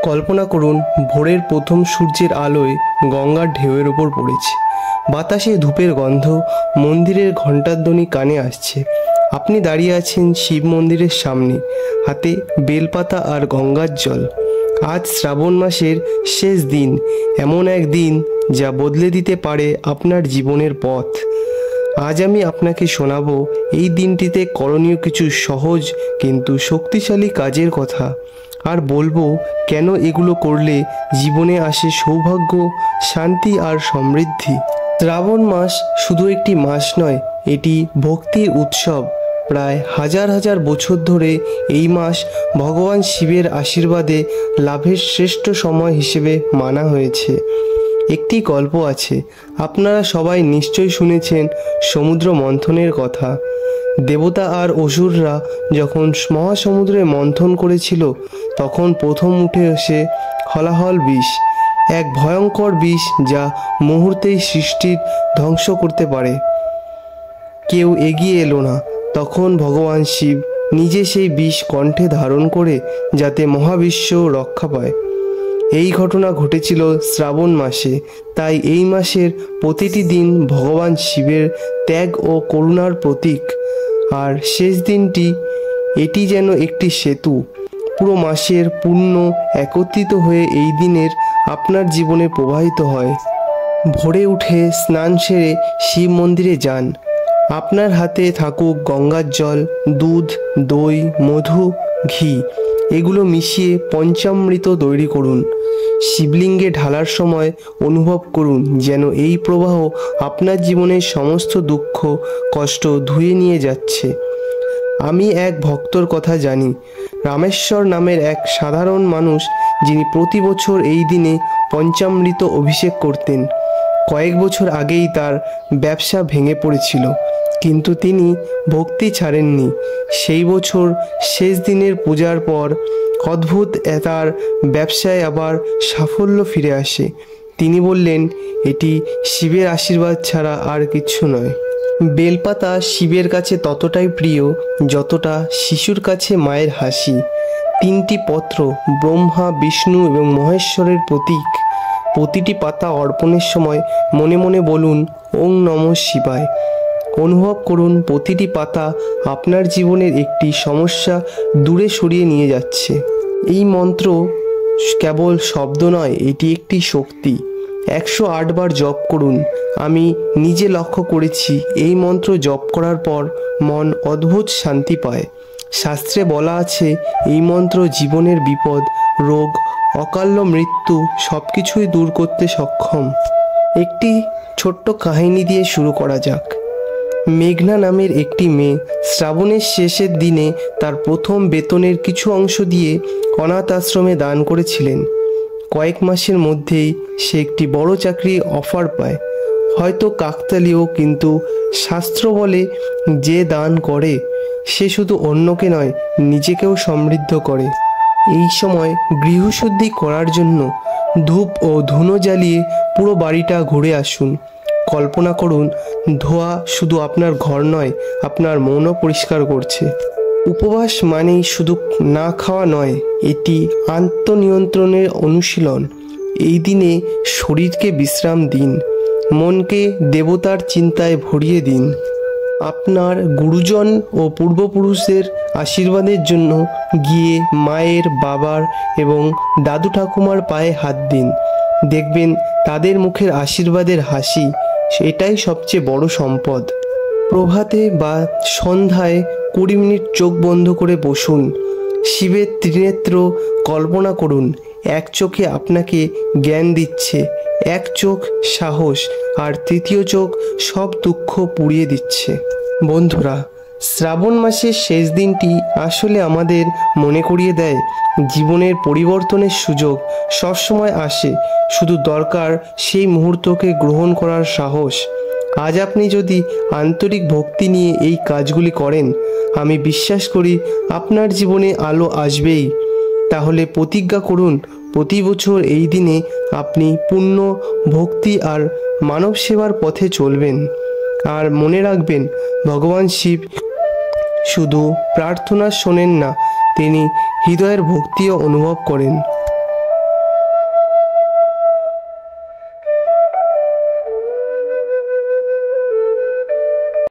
কল্পনা করুন ভোরের প্রথম সূর্যের আলোয় গঙ্গার ঢেউয়ের ওপর পড়েছে। বাতাসে ধূপের গন্ধ, মন্দিরের ঘণ্টার ধ্বনি কানে আসছে। আপনি দাঁড়িয়ে আছেন শিব মন্দিরের সামনে, হাতে বেলপাতা আর গঙ্গার জল। আজ শ্রাবণ মাসের শেষ দিন, এমন এক দিন যা বদলে দিতে পারে আপনার জীবনের পথ। আজ আমি আপনাকে শোনাবো এই দিনটিতে করণীয় কিছু সহজ কিন্তু শক্তিশালী কাজের কথা, আর বলবো কেন এগুলো করলে জীবনে আসে সৌভাগ্য, শান্তি আর সমৃদ্ধি। শ্রাবণ মাস শুধু একটি মাস নয়, এটি ভক্তির উৎসব। প্রায় হাজার হাজার বছর ধরে এই মাস ভগবান শিবের আশীর্বাদে লাভের শ্রেষ্ঠ সময় হিসেবে মানা হয়েছে। একটি গল্প আছে, আপনারা সবাই নিশ্চয়ই শুনেছেন সমুদ্র মন্থনের কথা। দেবতা আর অসুররা যখন মহাসমুদ্রে মন্থন করেছিল, তখন প্রথম উঠে আসে হলাহল বিষ, এক ভয়ঙ্কর বিষ যা মুহূর্তেই সৃষ্টির ধ্বংস করতে পারে। কেউ এগিয়ে এলো না। তখন ভগবান শিব নিজে সেই বিষ কণ্ঠে ধারণ করে যাতে মহাবিশ্ব রক্ষা পায়। এই ঘটনা ঘটেছিল শ্রাবণ মাসে, তাই এই মাসের প্রতিটি দিন ভগবান শিবের ত্যাগ ও করুণার প্রতীক। আর শেষ দিনটি, এটি যেন একটি সেতু। পুরো মাসের পুণ্য একত্রিত হয়ে এই দিনের আপনার জীবনে প্রবাহিত হয়। ভোরে উঠে স্নান সেরে শিব মন্দিরে যান। আপনার হাতে থাকুক গঙ্গার জল, দুধ, দই, মধু, ঘি, এগুলো মিশিয়ে পঞ্চামৃত তৈরি করুন। শিবলিঙ্গে ঢালার সময় অনুভব করুন যেন এই প্রবাহ আপনার জীবনের সমস্ত দুঃখ কষ্ট ধুয়ে নিয়ে যাচ্ছে। আমি এক ভক্তর কথা জানি, রামেশ্বর নামের এক সাধারণ মানুষ, যিনি প্রতি বছর এই দিনে পঞ্চামৃত অভিষেক করতেন। কয়েক বছর আগেই তার ব্যবসা ভেঙে পড়েছিল, কিন্তু তিনি ভক্তি ছাড়েননি। সেই বছর শেষ দিনের পূজার পর অদ্ভুত তার ব্যবসায় আবার সাফল্য ফিরে আসে। তিনি বললেন, এটি শিবের আশীর্বাদ ছাড়া আর কিছু নয়। বেলপাতা শিবের কাছে ততটাই প্রিয় যতটা শিশুর কাছে মায়ের হাসি। 3টি পত্র ব্রহ্মা, বিষ্ণু এবং মহেশ্বরের প্রতীক। প্রতিটি পাতা অর্পণের সময় মনে মনে বলুন, ওং নমঃ শিবায়। অনুভব করুন প্রতিটি পাতা আপনার জীবনের একটি সমস্যা দূরে সরিয়ে নিয়ে যাচ্ছে। এই মন্ত্র কেবল শব্দ নয়, এটি একটি শক্তি। 108 বার জপ করুন। আমি নিজে লক্ষ্য করেছি, এই মন্ত্র জপ করার পর মন অদ্ভুত শান্তি পায়। শাস্ত্রে বলা আছে, এই মন্ত্র জীবনের বিপদ, রোগ, অকাল্য মৃত্যু সব কিছুই দূর করতে সক্ষম। একটি ছোট্ট কাহিনী দিয়ে শুরু করা যাক। মেঘনা নামের একটি মেয়ে শ্রাবণের শেষের দিনে তার প্রথম বেতনের কিছু অংশ দিয়ে অনাথ আশ্রমে দান করেছিলেন। কয়েক মাসের মধ্যেই সে একটি বড় চাকরি অফার পায়। হয়তো কাকতালীয়, কিন্তু শাস্ত্র বলে যে দান করে সে শুধু অন্যকে নয়, নিজেকেও সমৃদ্ধ করে। এই সময় গৃহশুদ্ধি করার জন্য ধূপ ও ধুনো জ্বালিয়ে পুরো বাড়িটা ঘুরে আসুন। কল্পনা করুন, ধোয়া শুধু আপনার ঘর নয়, আপনার মনও পরিষ্কার করছে। উপবাস মানেই শুধু না খাওয়া নয়, এটি আত্মনিয়ন্ত্রণের অনুশীলন। এই দিনে শরীরকে বিশ্রাম দিন, মনকে দেবতার চিন্তায় ভরিয়ে দিন। আপনার গুরুজন ও পূর্বপুরুষদের আশীর্বাদের জন্য গিয়ে মায়ের, বাবার এবং দাদু ঠাকুমার পায়ে হাত দিন। দেখবেন তাদের মুখের আশীর্বাদের হাসি, সেটাই সবচেয়ে বড় সম্পদ। প্রভাতে বা সন্ধ্যায় 20 মিনিট চোখ বন্ধ করে বসুন। শিবের ত্রিনেত্র কল্পনা করুন। এক চোখে আপনাকে জ্ঞান দিচ্ছে, এক চোখ সাহস, আর তৃতীয় চোখ সব দুঃখ পুড়িয়ে দিচ্ছে। বন্ধুরা, শ্রাবণ মাসের শেষ দিনটি আসলে আমাদের মনে করিয়ে দেয়, জীবনের পরিবর্তনের সুযোগ সবসময় আসে, শুধু দরকার সেই মুহূর্তকে গ্রহণ করার সাহস। আজ আপনি যদি আন্তরিক ভক্তি নিয়ে এই কাজগুলি করেন, আমি বিশ্বাস করি আপনার জীবনে আলো আসবেই। তাহলে প্রতিজ্ঞা করুন, প্রতি বছর এই দিনে আপনি পুণ্য, ভক্তি আর মানব সেবার পথে চলবেন। আর মনে রাখবেন, ভগবান শিব শুধু প্রার্থনা শোনেন না, তিনি হৃদয়ের ভক্তিও অনুভব করেন।